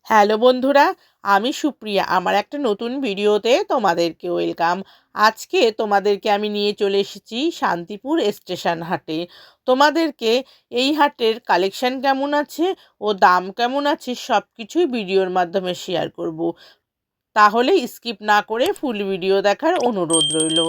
Hello বন্ধুরা, আমি সুপ্রিয়া। আমার একটা নতুন ভিডিওতে তোমাদেরকে ওয়েলকাম। আজকে তোমাদেরকে আমি নিয়ে চলে এসেছি শান্তিপুর স্টেশন হাটে। তোমাদেরকে এই হাটের কালেকশন কেমন আছে ও দাম কেমন আছে সব কিছুই ভিডিওর মাধ্যমে শেয়ার করব। তাহলে স্কিপ না করে ফুল ভিডিও দেখার অনুরোধ রইল।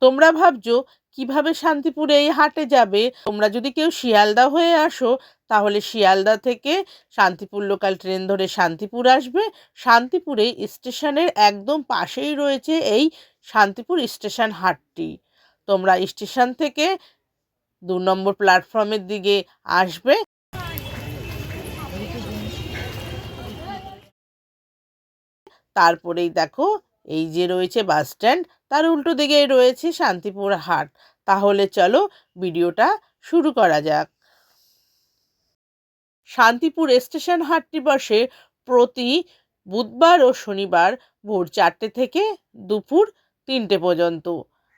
তোমরা ভাবছো কিভাবে শান্তিপুরে এই হাটে যাবে। তোমরা যদি কেউ শিয়ালদা হয়ে আসো তাহলে শিয়ালদা থেকে শান্তিপুর লোকাল ট্রেন ধরে শান্তিপুর আসবে। শান্তিপুরে স্টেশনের একদম পাশেই রয়েছে এই শান্তিপুর স্টেশন হাটটি। তোমরা স্টেশন থেকে 2 নম্বর প্ল্যাটফর্মের দিকে আসবে। তারপরেই দেখো এই যে রয়েছে বাস স্ট্যান্ড, তার উল্টো দিকেই রয়েছে শান্তিপুর হাট। তাহলে চলো ভিডিওটা শুরু করা যাক। শান্তিপুর স্টেশন হাটটি বসে প্রতি বুধবার ও শনিবার ভোর 4টে থেকে দুপুর 3টে পর্যন্ত।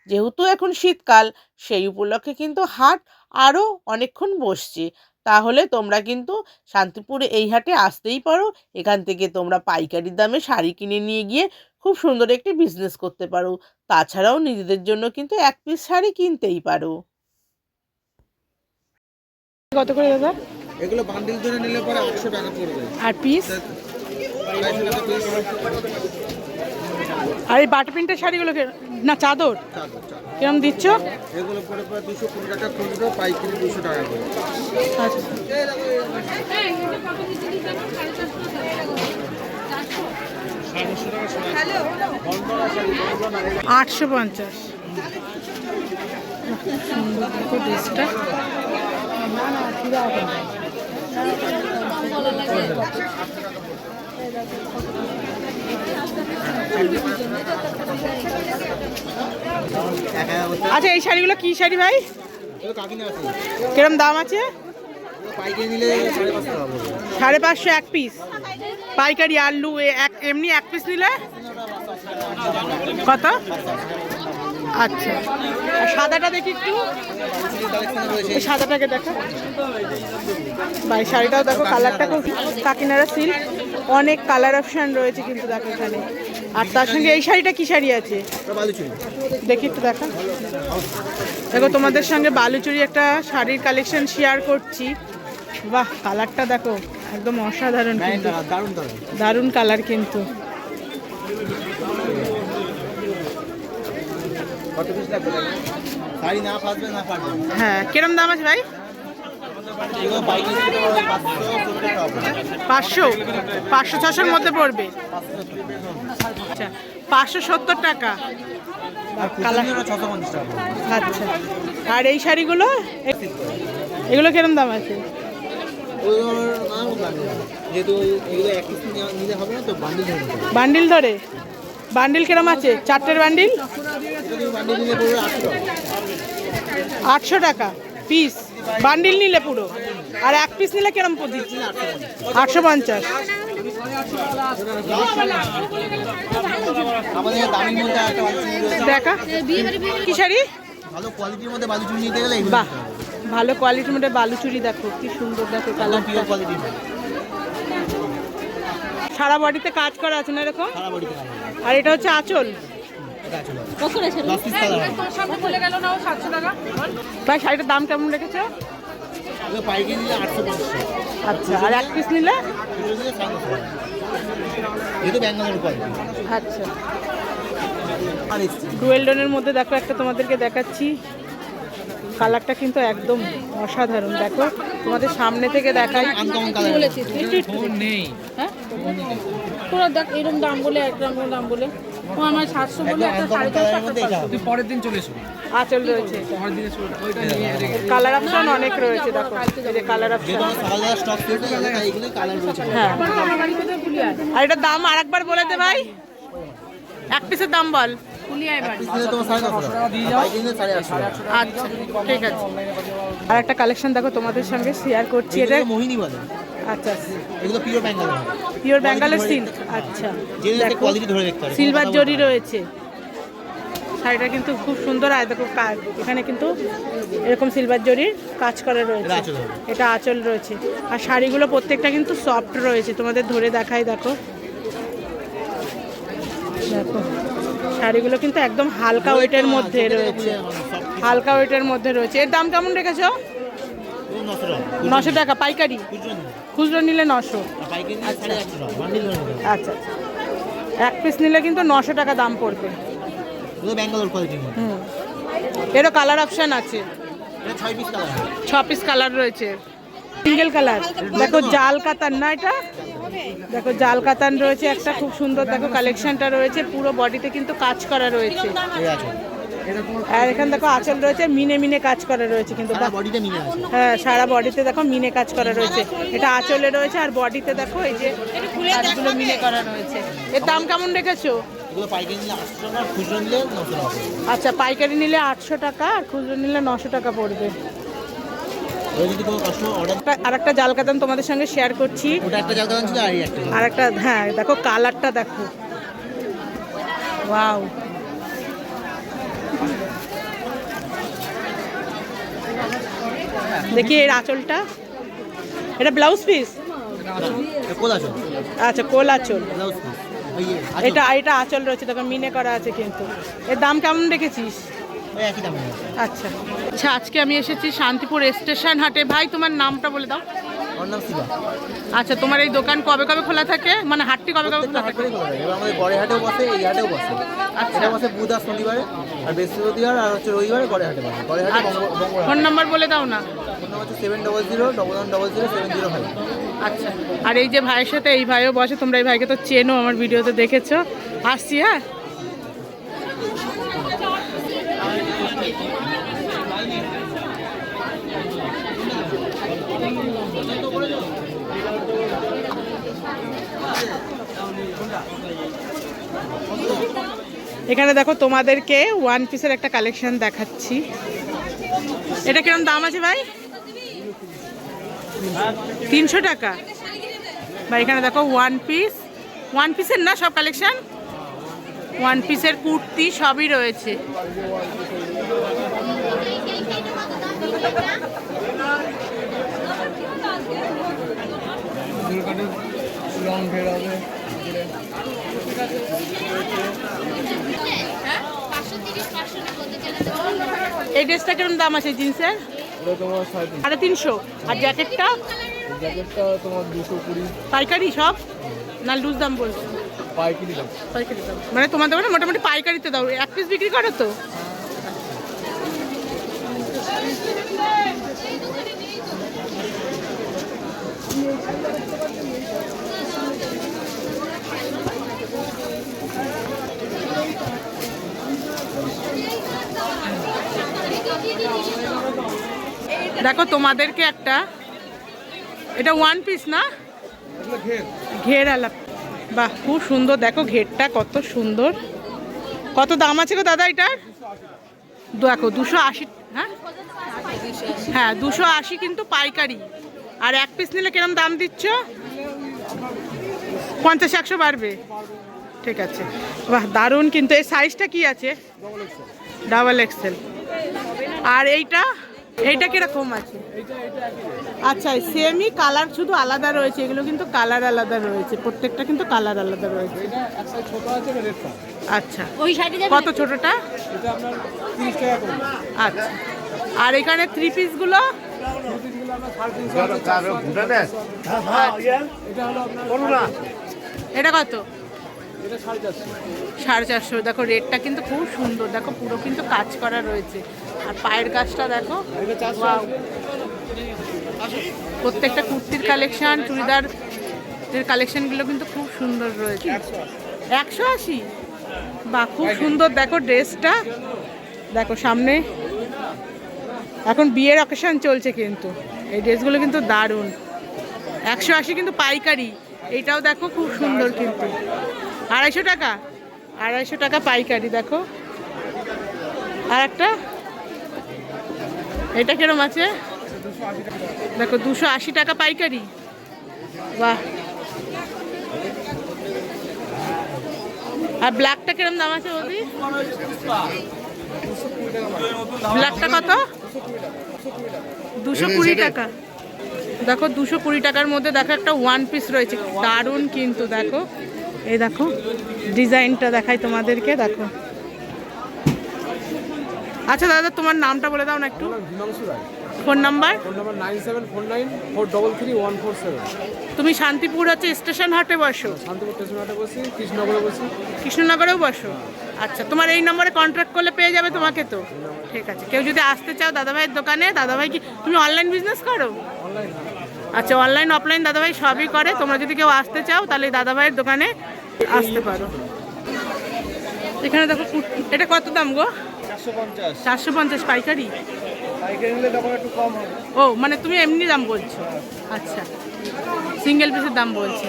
যেহেতু এখন শীতকাল, সেই উপলক্ষে কিন্তু হাট আরও অনেকক্ষণ বসছে। তাহলে তোমরা কিন্তু শান্তিপুরে এই হাটে আসতেই পারো। এখান থেকে তোমরা পাইকারি দামে শাড়ি কিনে নিয়ে গিয়ে খুব সুন্দর একটি বিজনেস করতে পারো। তাছাড়াও নিজেদের জন্য কিন্তু 1 পিস শাড়ি কিনতেই পারো। কত করে দাদা? এগুলো বান্ডিল ধরে নিলে পরে 800 টাকা পড়বে। আর পিস? 250 টাকা পিস। আর এই বাটা প্রিন্টের শাড়িগুলো না চাদর কিরম দিচ্ছ? এগুলো পরে 220 টাকা খুচরো, পাইকারি 200 টাকা করে। আচ্ছা, 850। সুন্দর দেখো ড্রেসটা। আচ্ছা, এই শাড়িগুলো কি শাড়ি ভাই? কিরম দাম আছে? পাইকারি নিলে 550 টাকা পড়বে। 550 1 পিস পাইকারি। আলু এমনি 1 পিস নিলে কত? আচ্ছা, আর সাদাটা দেখি একটু। এই সাদাটাকে দেখো ভাই, শাড়িটাও দেখো, কালারটা খুব কাকিনাড়া সিল্ক। অনেক কালার অপশান রয়েছে কিন্তু দেখো এখানে। আর তার সঙ্গে এই শাড়িটা কি শাড়ি আছে দেখি একটু দেখো। দেখো তোমাদের সঙ্গে বালুচুরি একটা শাড়ির কালেকশন শেয়ার করছি। বাহ, কালারটা দেখো একদম অসাধারণ, কিন্তু দারুণ কালার কিন্তু। হ্যাঁ, কিরম দাম আছে ভাই? 500 500-600-র মধ্যে পড়বে। আচ্ছা, 570 টাকা। আচ্ছা, আর এই শাড়িগুলো এগুলো কিরম দাম আছে? বান্ডিল ধরে বান্ডিল কিরম আছে? 4টের বান্ডিল 800 টাকা পিস। বান্ডিল নিলে পুরো। আর 1 পিস নিলে কিরম দিচ্ছি? 850। দেখা কি শাড়ি? ভালো কোয়ালিটির মধ্যে বালুচুরি নিতে গেলে বাহ, ভালো কোয়ালিটির মধ্যে বালুচুরি দেখো কি সুন্দর, দেখো কালার, পিওর কোয়ালিটি। সারা বডিতে কাজ করা আছে না এরকম? সারা বডিতে। আর এটা হচ্ছে আঁচল। ভাই, শাড়িটার দাম কেমন রেখেছো? পাইকারি নিলে 850। আচ্ছা, আর 1 পিস নিলে? এটা ব্যাঙ্গালোর কোয়ালিটি। আচ্ছা, ডুয়েল টোনের মধ্যে দেখো একটা তোমাদেরকে দেখাচ্ছি। কালারটা কিন্তু একদম অসাধারণ। দেখো তোমাদের সামনে থেকে দেখাই। আনকমন কালার নেই। হ্যাঁ, তোরা দেখ এরকম দাম বলে, একরকম দাম বলে। ও আমার 700 বলে একটা 450 তুই পরের দিন চলে এসো। আঁচল রয়েছে, কালার অপশন অনেক রয়েছে। দেখো এই যে কালার অপশন। সকালবেলা স্টক পেয়ে গেলে এইগুলো কালার রয়েছে। হ্যাঁ, আর এটার দাম আরেকবার বলে দে ভাই। 1 পিসের দাম বল। আচ্ছা, ঠিক আছে। আর একটা কালেকশন দেখো তোমাদের সঙ্গে শেয়ার করছি। এটা মোহিনী বলে। আচ্ছা, এগুলো পিওর বেঙ্গল। পিওর বেঙ্গলের সিল্ক। আচ্ছা, কোয়ালিটি ধরে দেখতে পারো। সিলভার জরি রয়েছে। শাড়িটা কিন্তু খুব সুন্দর। আর দেখো এখানে কিন্তু এরকম সিলভার জরির কাজ করা রয়েছে, এটা আঁচল রয়েছে। আর শাড়িগুলো প্রত্যেকটা কিন্তু সফট রয়েছে, তোমাদের ধরে দেখাই। দেখো দেখো শাড়িগুলো কিন্তু একদম হালকা ওয়েটের মধ্যে রয়েছে, হালকা ওয়েটের মধ্যে রয়েছে। এর দাম কেমন রেখেছো? 900 টাকা পাইকারি, খুচরো নিলে 900। আচ্ছা, এক পিস নিলে কিন্তু 900 টাকা দাম পড়বে। এরও কালার অপশান আছে, 6 পিস কালার রয়েছে, সিঙ্গেল কালার। দেখো জাল কাতান না এটা, দেখো জাল কাতান রয়েছে একটা, খুব সুন্দর দেখো কালেকশনটা রয়েছে। পুরো বডিতে কিন্তু কাজ করা রয়েছে। আর এখানে দেখো আঁচল রয়েছে, মিনে মিনে কাজ করা রয়েছে কিন্তু। হ্যাঁ, সারা বডিতে দেখো মিনে কাজ করা রয়েছে। এটা আঁচলে রয়েছে আর বডিতে দেখো এই যে কাজগুলো মিনে করা রয়েছে। এর দাম কেমন রেখেছো? আচ্ছা, পাইকারি নিলে 800 টাকা আর খুচরো নিলে 900 টাকা পড়বে। আর একটা জাল কাতান তোমাদের সঙ্গে শেয়ার করছি। আর একটা, হ্যাঁ দেখো কালারটা দেখো, ওয়াও। দেখি এর আঁচলটা, এটা ব্লাউজ পিস, আচ্ছা কোল আঁচল। এটা আঁচল রয়েছে দেখো, মিনে করা আছে কিন্তু। এর দাম কেমন রেখেছিস? আচ্ছা আচ্ছা, আজকে আমি এসেছি শান্তিপুর স্টেশন হাটে। ভাই তোমার নামটা বলে দাও। আচ্ছা, তোমার এই দোকান কবে কবে খোলা থাকে, মানে হাটটি কবে কবে খোলা থাকে? আমাদের গড়ে হাটেও বসে, এই হাটেও বসে। এটা বসে বুধ আর শনিবারে, আর বৃহস্পতিবার আর হচ্ছে রবিবারে গড়ে হাটে বসে। গড়ে হাটে ফোন নাম্বার বলে দাও না। ফোন নাম্বার হচ্ছে 70011000705। আচ্ছা, আর এই যে ভাইয়ের সাথে এই ভাইও বসে, তোমরা এই ভাইকে তো চেনো, আমার ভিডিওতে দেখেছো। আসছি, হ্যাঁ। এখানে দেখো তোমাদেরকে ওয়ান পিসের একটা কালেকশন দেখাচ্ছি। এটা কিরকম দাম আছে ভাই? 300 টাকা। ভাই এখানে দেখো ওয়ান পিসের না সব কালেকশন, ওয়ান পিসের কুর্তি সবই রয়েছে। এই ড্রেসটা কিরকম দাম আছে জিন্সের? 350। আর জ্যাকেটটা? তোমার 220। পাইকারি সব না লুজ দাম বলছো? পাইকারি দাম। পাইকারি দাম মানে তোমার দোকানে মোটামুটি পাইকারিতে দাও। এক পিস বিক্রি করো তো? দেখো তোমাদেরকে একটা, এটা ওয়ান পিস না, ঘের আলাপ। বাহ, খুব সুন্দর। দেখো ঘেরটা কত সুন্দর। কত দাম আছে গো দাদা এটার? দেখো 280। হ্যাঁ হ্যাঁ, 280 কিন্তু পাইকারি। আর এক পিস নিলে কিরম দাম দিচ্ছ? 50-100 বাড়বে। ঠিক আছে, বাহ দারুণ। কিন্তু এই সাইজটা কি আছে? Double XL. আর এইটা কিরকম আছে? আচ্ছা, সেমই কালার, শুধু আলাদা রয়েছে। এগুলো কিন্তু কালার আলাদা রয়েছে, প্রত্যেকটা কিন্তু কালার আলাদা রয়েছে। আচ্ছা, কত ছোটটা? আচ্ছা, আর এখানে 3 পিসগুলো এটা কত? 450। দেখো রেটটা কিন্তু খুব সুন্দর। দেখো পুরো কিন্তু কাজ করা রয়েছে। আর পায়ের কাজটা দেখো, ওয়াও। প্রত্যেকটা কুর্তির কালেকশন, চুড়িদার কালেকশনগুলো কিন্তু খুব সুন্দর রয়েছে। 180। বা খুব সুন্দর। দেখো ড্রেসটা দেখো, সামনে এখন বিয়ের অকেশন চলছে কিন্তু এই ড্রেসগুলো কিন্তু দারুণ। 180 কিন্তু পাইকারি। এইটাও দেখো খুব সুন্দর কিন্তু। 250 টাকা। 250 টাকা পাইকারি। দেখো আর একটা, এটা কিরম আছে? দেখো 280 টাকা পাইকারি। বাহ, আর ব্ল্যাকটা কিরম দাম আছে বৌদি? ব্ল্যাকটা কত? 220 টাকা। দেখো 220 টাকার মধ্যে দেখো একটা ওয়ান পিস রয়েছে, দারুণ কিন্তু। দেখো এই দেখো ডিজাইনটা দেখাই তোমাদেরকে, দেখো। আচ্ছা দাদা, তোমার নামটা বলে দাও না একটু। Phone number? 9749433147। তুমি শান্তিপুর হচ্ছে স্টেশন হাটে বসো? শান্তিপুর স্টেশন হাটে বসি, কৃষ্ণনগরে বসি। কৃষ্ণনগরেও বসো? আচ্ছা, তোমার এই নম্বরে কন্ট্যাক্ট করলে পেয়ে যাবে তোমাকে তো। ঠিক আছে, কেউ যদি আসতে চাও দাদাভাইয়ের দোকানে, দাদাভাই কি তুমি অনলাইন বিজনেস করো? আচ্ছা, অনলাইন অফলাইন দাদাভাই সবই করে। তোমরা যদি কেউ আসতে চাও তাহলে দাদাভাইয়ের দোকানে আসতে পারো। এখানে দেখো এটা কত দাম গো? 450 পাইকারি? ও মানে তুমি এমনি দাম বলছো? আচ্ছা, সিঙ্গেল পিসের দাম বলছে।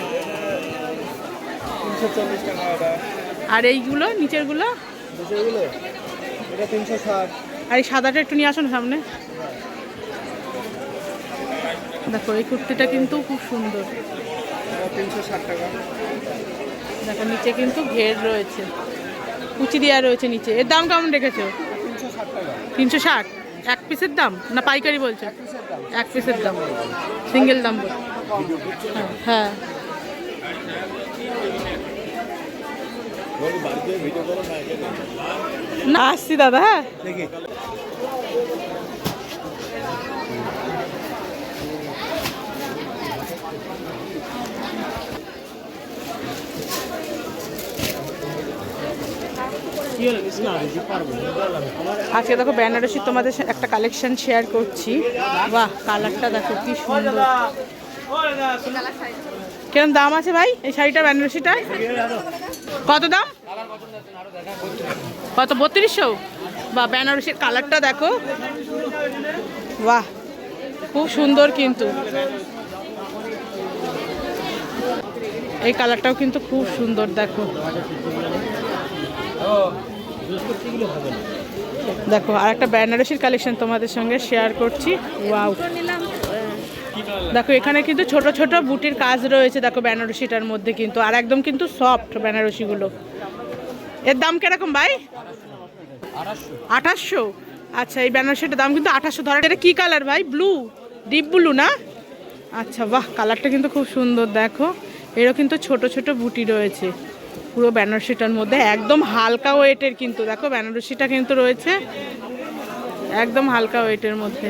আর এইগুলো নিচেরগুলো? আর এই সাদাটা একটু নিয়ে আসো না সামনে। দেখো এই কুর্তিটা কিন্তু খুব সুন্দর। 360 টাকা। দেখো নিচে কিন্তু ঘের রয়েছে, কুচি দেওয়া রয়েছে নিচে। এর দাম কেমন রেখেছো? 360 টাকা। 360? এক পিসের দাম না পাইকারি বলছো? এক পিসের দাম, সিঙ্গেল দাম বল। হ্যাঁ, না আসছি দাদা। হ্যাঁ আজকে দেখো বেনারসি তোমাদের একটা কালেকশন শেয়ার করছি। বাহ, কালারটা দেখো কি সুন্দর। কিরম দাম আছে ভাই এই শাড়িটা, বেনারসিটা কত দাম? কত? 3200? বাহ, বেনারসির কালারটা দেখো, বাহ খুব সুন্দর কিন্তু। এই কালারটাও কিন্তু খুব সুন্দর, দেখো। দেখো আর একটা বেনারসির কালেকশন তোমাদের সঙ্গে শেয়ার করছি। ওয়াও, দেখো এখানে কিন্তু ছোট ছোট বুটির কাজ রয়েছে, দেখো বেনারসিটার মধ্যে কিন্তু। আর একদম কিন্তু সফট বেনারসিগুলো। এর দাম কিরকম ভাই? 2800? আচ্ছা, এই বেনারসিটার দাম কিন্তু 2800। ধরে এটা কি কালার ভাই? ব্লু, ডিপ ব্লু না? আচ্ছা, বাহ কালারটা কিন্তু খুব সুন্দর। দেখো এরও কিন্তু ছোট ছোট বুটি রয়েছে পুরো বেনারসিটার মধ্যে, একদম হালকা ওয়েটের কিন্তু। দেখো বেনারসিটা কিন্তু রয়েছে একদম হালকা ওয়েটের মধ্যে।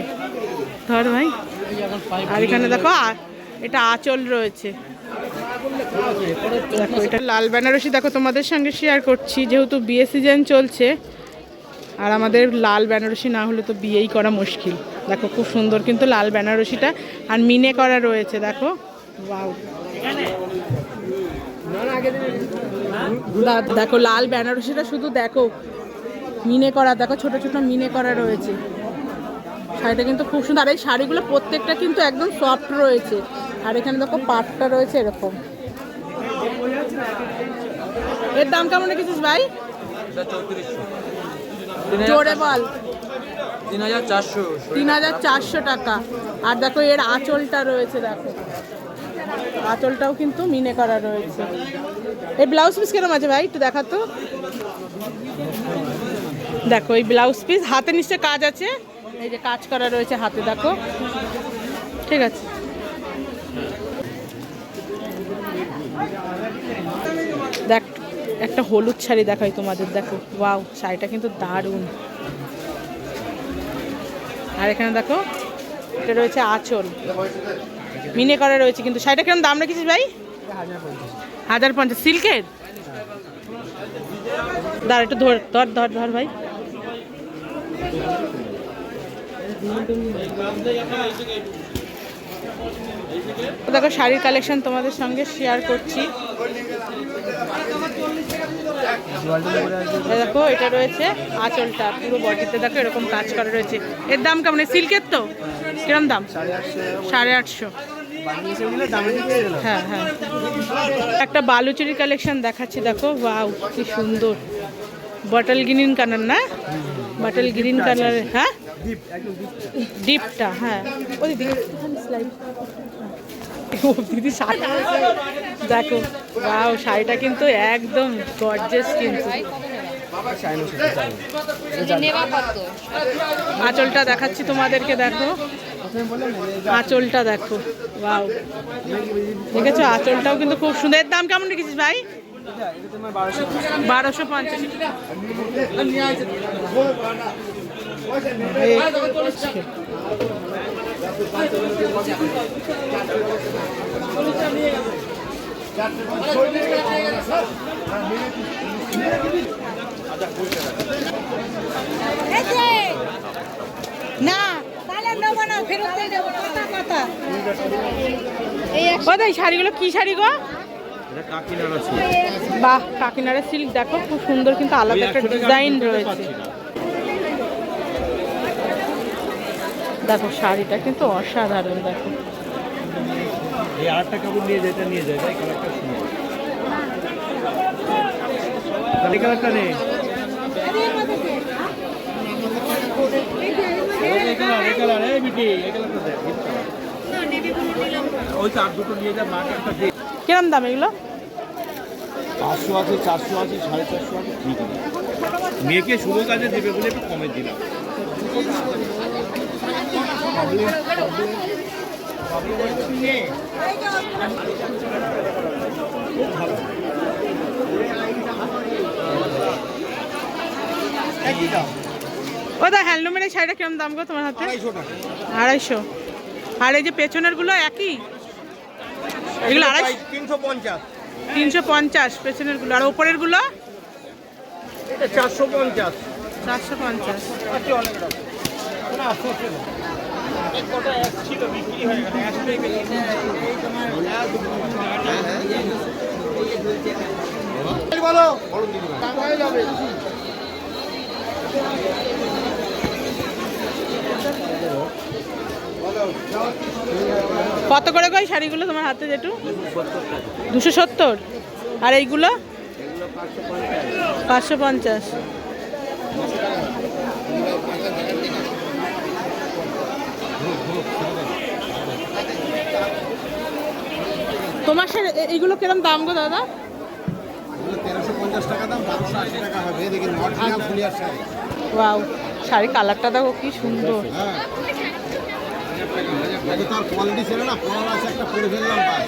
ধর ভাই। আর এখানে দেখো এটা আঁচল রয়েছে। দেখো এটা লাল বেনারসি, দেখো তোমাদের সঙ্গে শেয়ার করছি যেহেতু বিয়ে সিজন চলছে, আর আমাদের লাল বেনারসি না হলে তো বিয়েই করা মুশকিল। দেখো খুব সুন্দর কিন্তু লাল বেনারসিটা, আর মিনে করা রয়েছে। দেখো ওয়াও, দেখো লাল বেনারসিটা শুধু দেখো মিনে করা, দেখো ছোট ছোট মিনে করা রয়েছে। শাড়িটা কিন্তু খুব সুন্দর। আর এই শাড়িগুলো প্রত্যেকটা কিন্তু একদম সফট রয়েছে। আর এখানে দেখো পাটটা রয়েছে এরকম। এর দাম কেমন রেখেছিস ভাই? জোরে বল। 3400 টাকা। আর দেখো এর আঁচলটা রয়েছে, দেখো আঁচলটাও কিন্তু মিনে করা রয়েছে। এই ব্লাউজ পিস কেরম আছে ভাই একটু দেখা তো। দেখো এই ব্লাউজ পিস হাতে নিশ্চয় কাজ আছে, এই যে কাজ করা রয়েছে হাতে, দেখো ঠিক আছে। দেখ একটা হলুদ শাড়ি দেখাই তোমাদের, দেখো ওয়াও শাড়িটা কিন্তু দারুণ। আর এখানে দেখো এটা রয়েছে আঁচল, মিনে করা রয়েছে কিন্তু। শাড়িটা কিরকম দাম রেখেছিস ভাই? 1050? সিল্কের? দাঁড়া একটু ধর ধর ধর ধর ভাই। দেখো শাড়ির কালেকশন তোমাদের সঙ্গে শেয়ার করছি। দেখো এটা রয়েছে আঁচলটা, পুরো বডিতে দেখো এরকম কাজ করা রয়েছে। এর দাম কেমন? সিল্কের তো? কিরম দাম? 850। হ্যাঁ হ্যাঁ, একটা বালুচুরির কালেকশন দেখাচ্ছি, দেখো ওয়াও কি সুন্দর। বটল গ্রিন কালার না? বটল গ্রিন কালারের। হ্যাঁ ডিপটা, হ্যাঁ ওই দিকে ও দিদি শাড়ি দেখো, বাও শাড়িটা কিন্তু একদম গর্জিয়াস কিন্তু। আঁচলটা দেখাচ্ছি তোমাদেরকে, দেখো আঁচলটা দেখো, বাও দেখেছো আঁচলটাও কিন্তু খুব সুন্দর। এর দাম কেমন রেখেছিস ভাই? 1250। না তাহলে নেবো না, ফেরত দিয়ে দেবো। কথা কথা এই শাড়িগুলো কি শাড়ি গো? বাহ, কাকিনাড়া সিল্ক দেখো, খুব সুন্দর কিন্তু আলাদা একটা ডিজাইন রয়েছে। দেখো শাড়িটা কিন্তু অসাধারণ। দেখো এই আরেকটা কাপড় নিয়ে যায়, নিয়ে যায়, তাই কালারটা সুন্দর। তাহলে কালারটা নেই, কিরম দাম এগুলো? 500 আছে, 400 আছে, 450 আছে, ঠিক আছে। মেয়েকে শুভ কাজে দেবে বলে একটু কমে দিলাম। ও দা হ্যান্ডলুমের এই শাড়িটা কিরম দাম গো তোমার হাতে? 250 টাকা। 250। আর এই যে পেছনের গুলো একই? এগুলো 350, 350 পেছনের গুলো। আর ওপরের গুলো? এটা 450। 450। আছে অনেক রকম। না আসছে না। এক কটা এক ছিল, বিক্রি হয়ে গেল। একটাই বেশি। বলো বড় দিদি ভাই যাবে। কত করে গো এই শাড়িগুলো তোমার হাতে যেটু? 270। আর এইগুলো? 550। তোমার এইগুলো কিরম দাম গো দাদা? 1350 টাকা দাম, 1280 টাকা হবে। দেখি নটিয়া ফুলিয়ার শাড়ি। ওয়াও, শাড়ি কালারটা দেখো কি সুন্দর। হ্যাঁ, তার কোয়ালিটি ছিল না, পড়ার আছে একটা পরে ফেললাম ভাই।